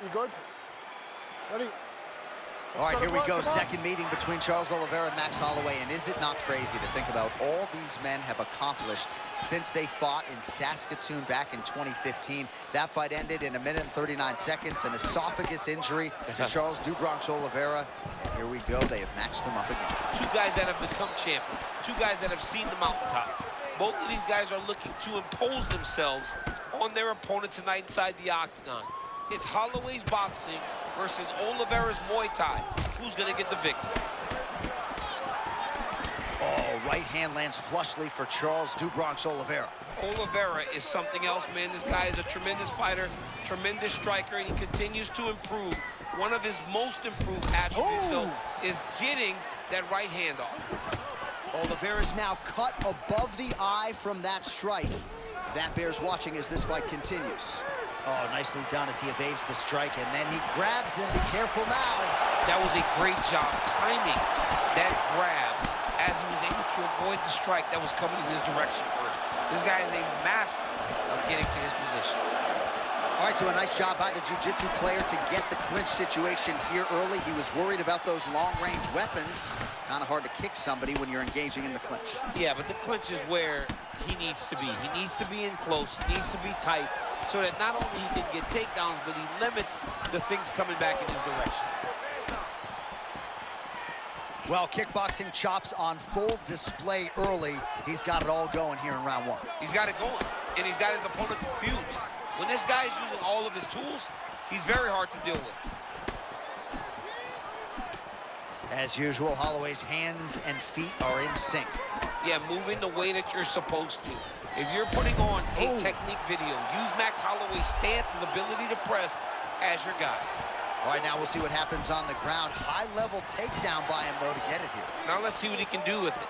You good? Ready? All right, here we go. Second meeting between Charles Oliveira and Max Holloway. And is it not crazy to think about all these men have accomplished since they fought in Saskatoon back in 2015? That fight ended in 1 minute and 39 seconds, an esophagus injury to Charles "Do Bronx" Oliveira. And here we go. They have matched them up again. Two guys that have become champions. Two guys that have seen the mountaintop. Both of these guys are looking to impose themselves on their opponent tonight inside the octagon. It's Holloway's boxing versus Oliveira's Muay Thai. Who's gonna get the victory? Oh, right hand lands flushly for Charles "Do Bronx" Oliveira. Oliveira is something else, man. This guy is a tremendous fighter, tremendous striker, and he continues to improve. One of his most improved attributes, though, is getting that right hand off. Oliveira's now cut above the eye from that strike. That bears watching as this fight continues. Oh, nicely done as he evades the strike, and then he grabs him. Be careful now. That was a great job timing that grab as he was able to avoid the strike that was coming in his direction first. This guy is a master of getting to his position. All right, so a nice job by the jiu-jitsu player to get the clinch situation here early. He was worried about those long-range weapons. Kind of hard to kick somebody when you're engaging in the clinch. Yeah, but the clinch is where he needs to be. He needs to be in close. He needs to be tight so that not only he can get takedowns, but he limits the things coming back in his direction. Well, kickboxing chops on full display early. He's got it all going here in round one. He's got it going, and he's got his opponent confused. When this guy is using all of his tools, he's very hard to deal with. As usual, Holloway's hands and feet are in sync. Yeah, moving the way that you're supposed to. If you're putting on a technique video, use Max Holloway's stance and ability to press as your guy. All right, now we'll see what happens on the ground. High-level takedown by him, though, to get it here. Now let's see what he can do with it.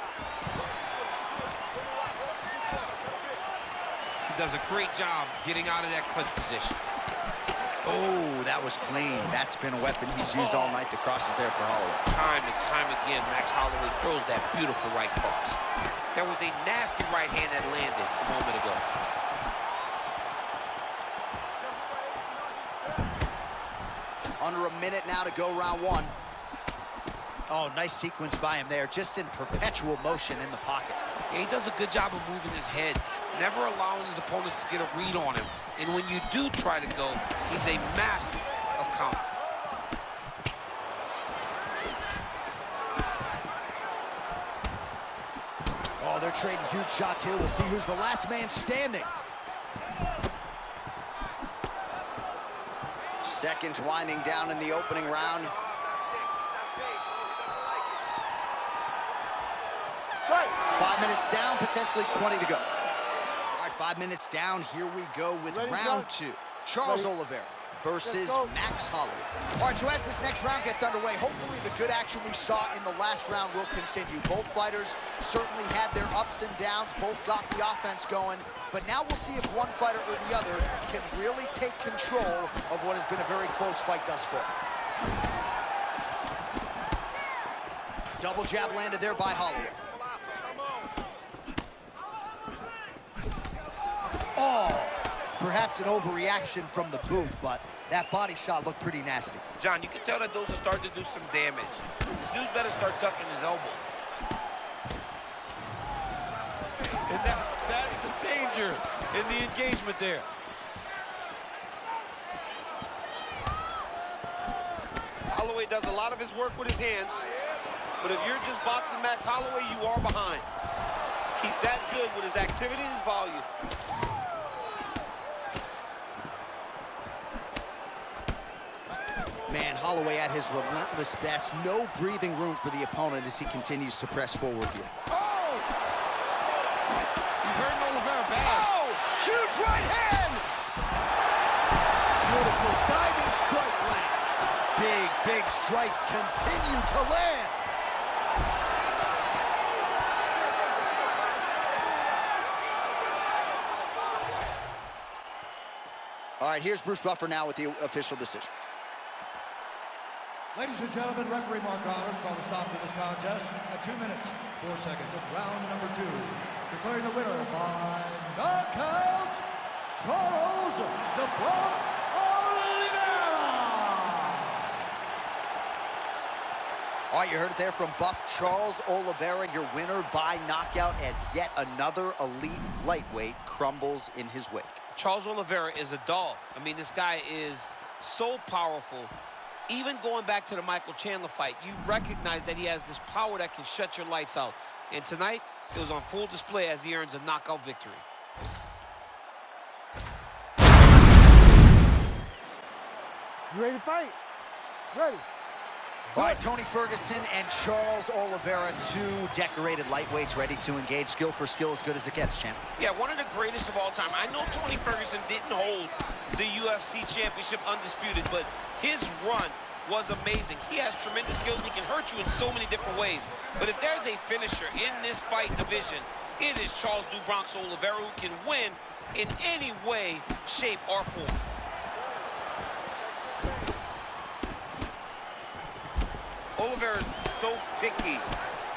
He does a great job getting out of that clinch position. Oh, that was clean. That's been a weapon he's used all night. The cross is there for Holloway. Time and time again, Max Holloway throws that beautiful right cross. There was a nasty right hand that landed a moment ago. Under a minute now to go round one. Oh, nice sequence by him there, just in perpetual motion in the pocket. Yeah, he does a good job of moving his head, never allowing his opponents to get a read on him. And when you do try to go, he's a master of counter. Oh, they're trading huge shots here. We'll see who's the last man standing. Seconds winding down in the opening round. Right. 5 minutes down, potentially 20 to go. All right, 5 minutes down. Here we go with round two. Charles Oliveira versus Max Holloway. All right, so as this next round gets underway, hopefully the good action we saw in the last round will continue. Both fighters certainly had their ups and downs. Both got the offense going. But now we'll see if one fighter or the other can really take control of what has been a very close fight thus far. Double jab landed there by Holloway. Oh, perhaps an overreaction from the booth, but that body shot looked pretty nasty. John, you can tell that those are starting to do some damage. This dude better start tucking his elbow. And that's the danger in the engagement there. Holloway does a lot of his work with his hands, but if you're just boxing Max Holloway, you are behind. He's that good with his activity and his volume. Man, Holloway at his relentless best. No breathing room for the opponent as he continues to press forward here. Oh! He's hurting Oliveira bad. Oh! Huge right hand! Beautiful diving strike lands. Big strikes continue to land. All right, here's Bruce Buffer now with the official decision. Ladies and gentlemen, referee Mark Roberts called a stop to this contest at 2 minutes, 4 seconds of round number 2. Declaring the winner by knockout, Charles "The Bronx" Oliveira. All right, you heard it there from Buff Charles Oliveira, your winner by knockout, as yet another elite lightweight crumbles in his wake. Charles Oliveira is a dog. I mean, this guy is so powerful. Even going back to the Michael Chandler fight, you recognize that he has this power that can shut your lights out. And tonight, it was on full display as he earns a knockout victory. You ready to fight? Ready. All right, Tony Ferguson and Charles Oliveira, two decorated lightweights ready to engage. Skill for skill, as good as it gets, champ. Yeah, one of the greatest of all time. I know Tony Ferguson didn't hold the UFC championship undisputed, but his run was amazing. He has tremendous skills. He can hurt you in so many different ways. But if there's a finisher in this fight division, it is Charles "Do Bronx" Oliveira, who can win in any way, shape, or form. Oliveira is so picky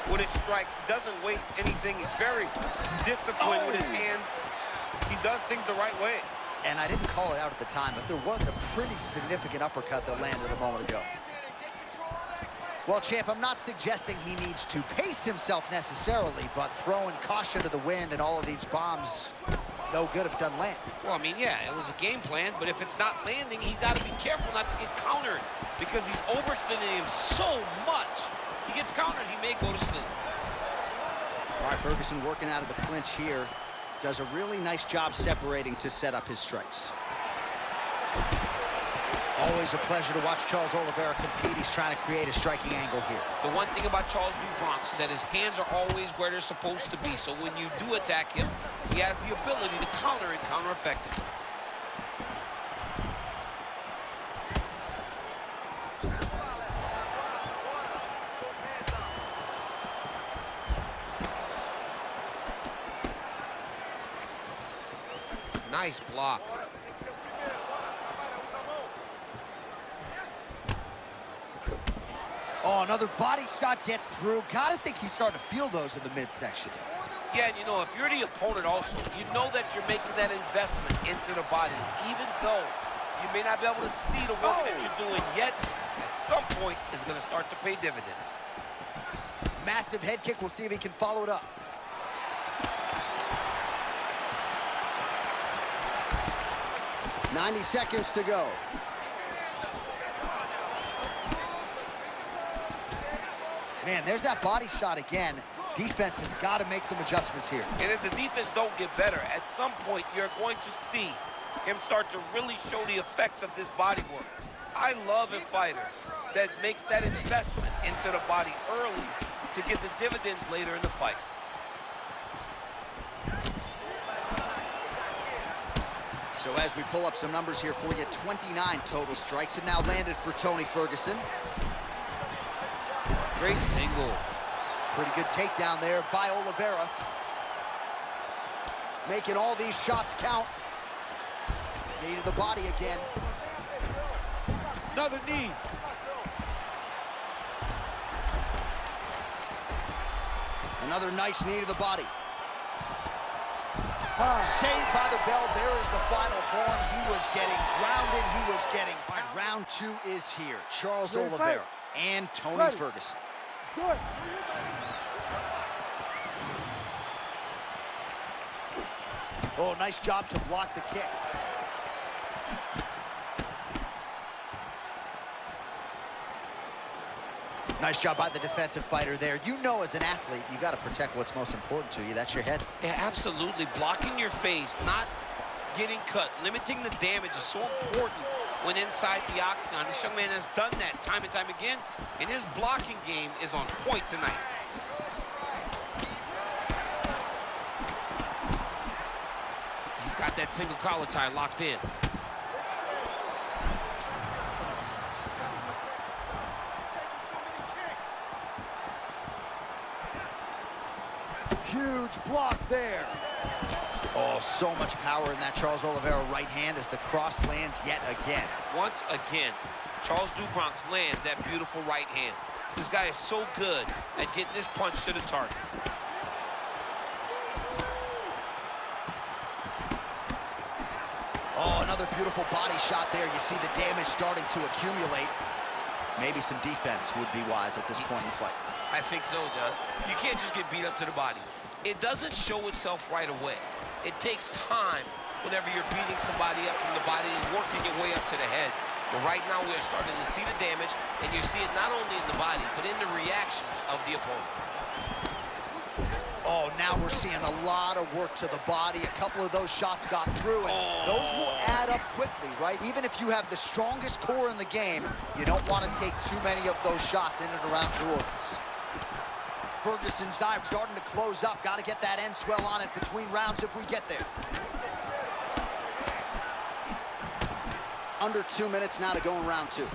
with his strikes. He doesn't waste anything. He's very disciplined with his hands. He does things the right way. And I didn't call it out at the time, but there was a pretty significant uppercut that landed a moment ago. Well, champ, I'm not suggesting he needs to pace himself necessarily, but throwing caution to the wind and all of these bombs, no good if it doesn't land. Well, I mean, yeah, it was a game plan, but if it's not landing, he's got to be careful not to get countered because he's overextending him so much. He gets countered, he may go to sleep. All right, Ferguson working out of the clinch here. Does a really nice job separating to set up his strikes. Always a pleasure to watch Charles Oliveira compete. He's trying to create a striking angle here. The one thing about Charles "Do Bronx" is that his hands are always where they're supposed to be. So when you do attack him, he has the ability to counter and counter effectively. Nice block. Oh, another body shot gets through. Gotta think he's starting to feel those in the midsection. Yeah, and you know, if you're the opponent also, you know that you're making that investment into the body, even though you may not be able to see the work that you're doing yet, at some point, it's going to start to pay dividends. Massive head kick. We'll see if he can follow it up. "90 seconds to go. Man, there's that body shot again. Defense has got to make some adjustments here. And if the defense don't get better, at some point you're going to see him start to really show the effects of this body work. I love a fighter that makes that investment into the body early to get the dividends later in the fight. So as we pull up some numbers here for you, 29 total strikes have now landed for Tony Ferguson. Great single. Pretty good takedown there by Oliveira. Making all these shots count. Knee to the body again. Another knee. Another nice knee to the body. Saved by the bell. There is the final horn. He was getting grounded. He was getting... All right, round two is here. Charles Oliveira and Tony Ferguson. Good. Oh, nice job to block the kick. Nice job by the defensive fighter there. You know, as an athlete, you got to protect what's most important to you. That's your head. Yeah, absolutely. Blocking your face, not getting cut, limiting the damage is so important when inside the octagon. This young man has done that time and time again, and his blocking game is on point tonight. He's got that single collar tie locked in. Huge block there. Oh, so much power in that Charles Oliveira right hand as the cross lands yet again. Once again, Charles "Do Bronx" lands that beautiful right hand. This guy is so good at getting this punch to the target. Oh, another beautiful body shot there. You see the damage starting to accumulate. Maybe some defense would be wise at this point in the fight. I think so, John. You can't just get beat up to the body. It doesn't show itself right away. It takes time whenever you're beating somebody up from the body and working your way up to the head. But right now, we are starting to see the damage, and you see it not only in the body, but in the reactions of the opponent. Oh, now we're seeing a lot of work to the body. A couple of those shots got through, and those will add up quickly, right? Even if you have the strongest core in the game, you don't want to take too many of those shots in and around your organs. Ferguson's eye starting to close up. Got to get that end swell on it between rounds if we get there. Under 2 minutes now to go in round 2.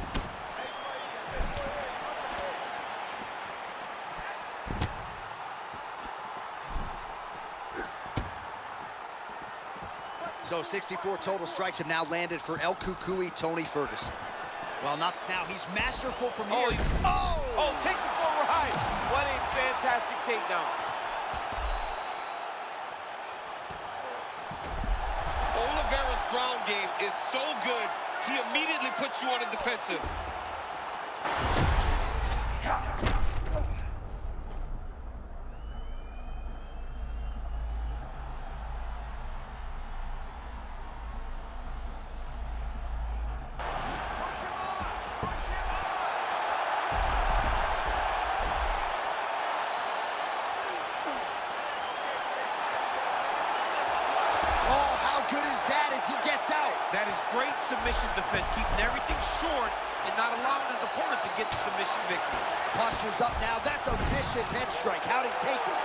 So 64 total strikes have now landed for El Cucuy, Tony Ferguson. Well, not now. He's masterful from here. Oh, takes it for a ride. What a fantastic takedown. Oliveira's ground game is so good, he immediately puts you on the defensive. That is great submission defense, keeping everything short and not allowing his opponent to get the submission victory. Posture's up now. That's a vicious head strike. How'd he take it?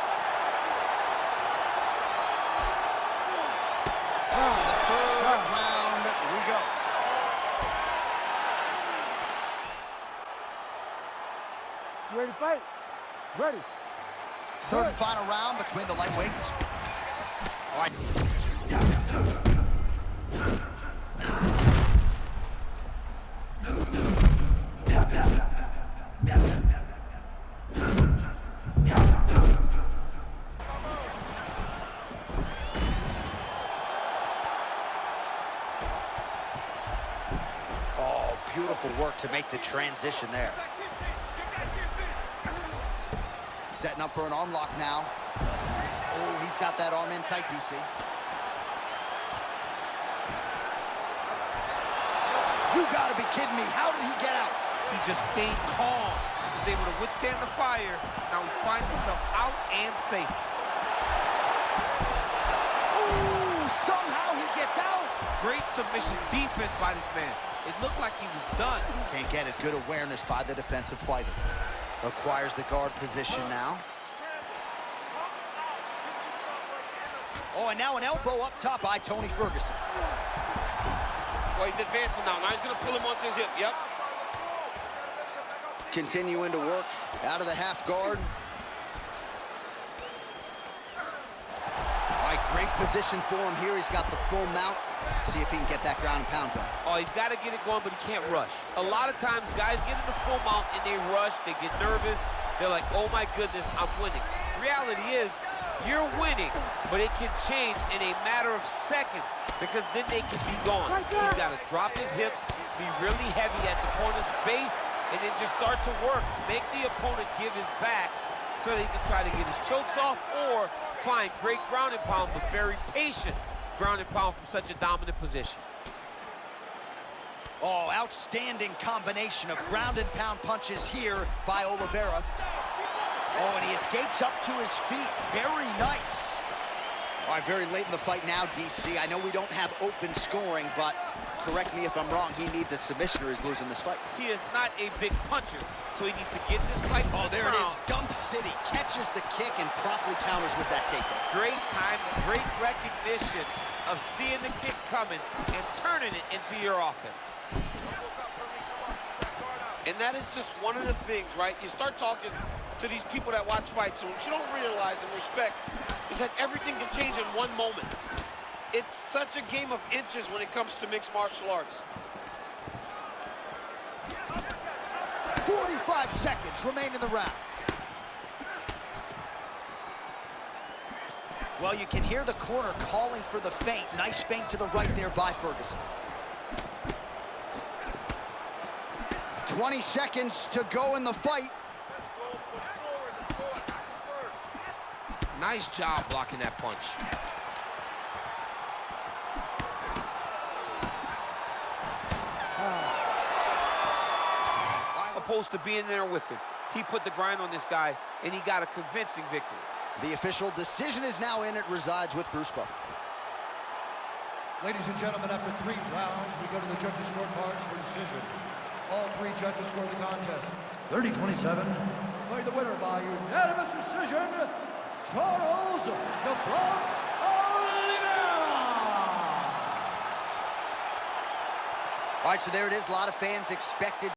To the third round we go. You ready to fight? Ready. Third and final round between the lightweights. All right. Oh, beautiful work to make the transition there. Setting up for an arm lock now. Oh, he's got that arm in tight, DC. You gotta be kidding me. How did he get out? He just stayed calm. He was able to withstand the fire. Now he finds himself out and safe. Ooh, somehow he gets out. Great submission defense by this man. It looked like he was done. Can't get it. Good awareness by the defensive fighter. Acquires the guard position now. Oh, and now an elbow up top by Tony Ferguson. Well, he's advancing now. Now he's going to pull him onto his hip. Yep. Continuing to work out of the half guard. All right, great position for him here. He's got the full mount. See if he can get that ground and pound going. Oh, he's got to get it going, but he can't rush. A lot of times, guys get in the full mount and they rush. They get nervous. They're like, oh, my goodness, I'm winning. Reality is, you're winning, but it can change in a matter of seconds because then they can be gone. He's got to drop his hips, be really heavy at the opponent's base, and then just start to work. Make the opponent give his back so that he can try to get his chokes off or find great ground and pound, but very patient ground and pound from such a dominant position. Oh, outstanding combination of ground and pound punches here by Oliveira. Oh, and he escapes up to his feet. Very nice. All right, very late in the fight now, DC. I know we don't have open scoring, but correct me if I'm wrong, he needs a submission or he's losing this fight. He is not a big puncher, so he needs to get this fight. Oh, there it is. Dump City catches the kick and promptly counters with that takedown. Great time, great recognition of seeing the kick coming and turning it into your offense. And that is just one of the things, right? You start talking to these people that watch fights, and what you don't realize and respect is that everything can change in one moment. It's such a game of inches when it comes to mixed martial arts. 45 seconds remain in the round. Well, you can hear the corner calling for the feint. Nice feint to the right there by Ferguson. 20 seconds to go in the fight. Nice job blocking that punch. Opposed to being there with him. He put the grind on this guy, and he got a convincing victory. The official decision is now in. It resides with Bruce Buffer. Ladies and gentlemen, after 3 rounds, we go to the judges' scorecards for decision. All 3 judges scored the contest 30-27. Declared the winner by unanimous decision, Charles the Bronx Oliveira. All right, so there it is. A lot of fans expected